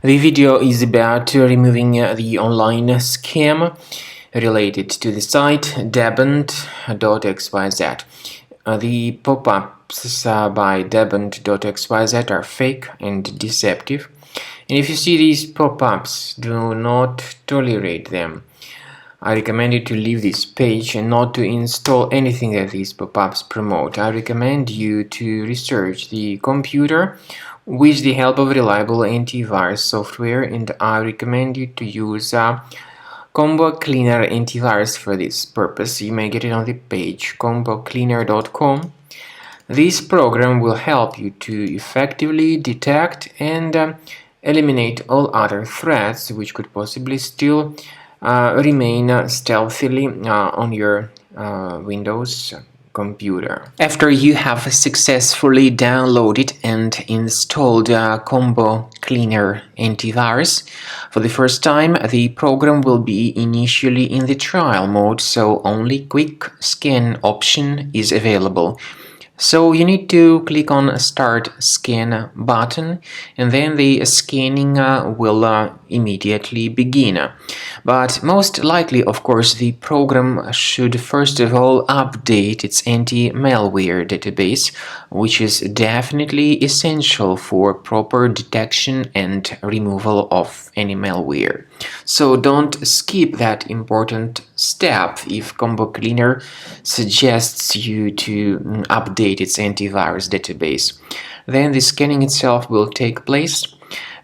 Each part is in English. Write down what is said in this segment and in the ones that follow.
The video is about removing the online scam related to the site Dabent.xyz. The pop-ups by Dabent.xyz are fake and deceptive, and if you see these pop-ups, do not tolerate them. I recommend you to leave this page and not to install anything that these pop-ups promote. I recommend you to research the computer with the help of reliable antivirus software, and I recommend you to use Combo Cleaner antivirus for this purpose. You may get it on the page combocleaner.com. This program will help you to effectively detect and eliminate all other threats which could possibly still remain stealthily on your Windows computer. After you have successfully downloaded and installed Combo Cleaner antivirus for the first time, the program will be initially in the trial mode, so only quick scan option is available. So you need to click on Start Scan button, and then the scanning will immediately begin. But most likely, of course, the program should first of all update its anti-malware database, which is definitely essential for proper detection and removal of any malware. So don't skip that important step if Combo Cleaner suggests you to update its antivirus database. Then the scanning itself will take place.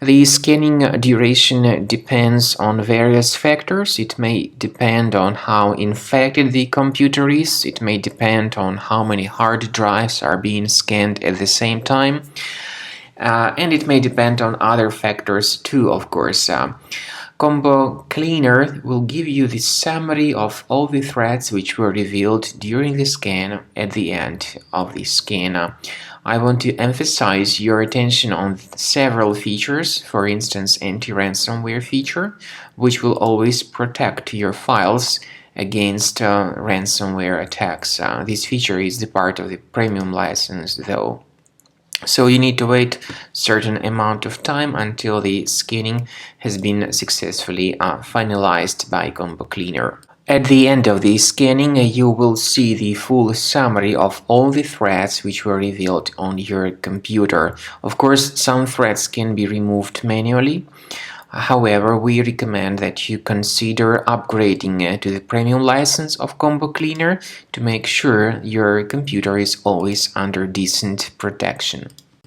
The scanning duration depends on various factors. It may depend on how infected the computer is. It may depend on how many hard drives are being scanned at the same time. And it may depend on other factors too, of course. Combo Cleaner will give you the summary of all the threats which were revealed during the scan at the end of the scan. I want to emphasize your attention on several features, for instance anti-ransomware feature, which will always protect your files against ransomware attacks. This feature is the part of the premium license though. So you need to wait a certain amount of time until the scanning has been successfully finalized by Combo Cleaner. At the end of the scanning, you will see the full summary of all the threats which were revealed on your computer. Of course, some threats can be removed manually. However, we recommend that you consider upgrading to the premium license of Combo Cleaner to make sure your computer is always under decent protection.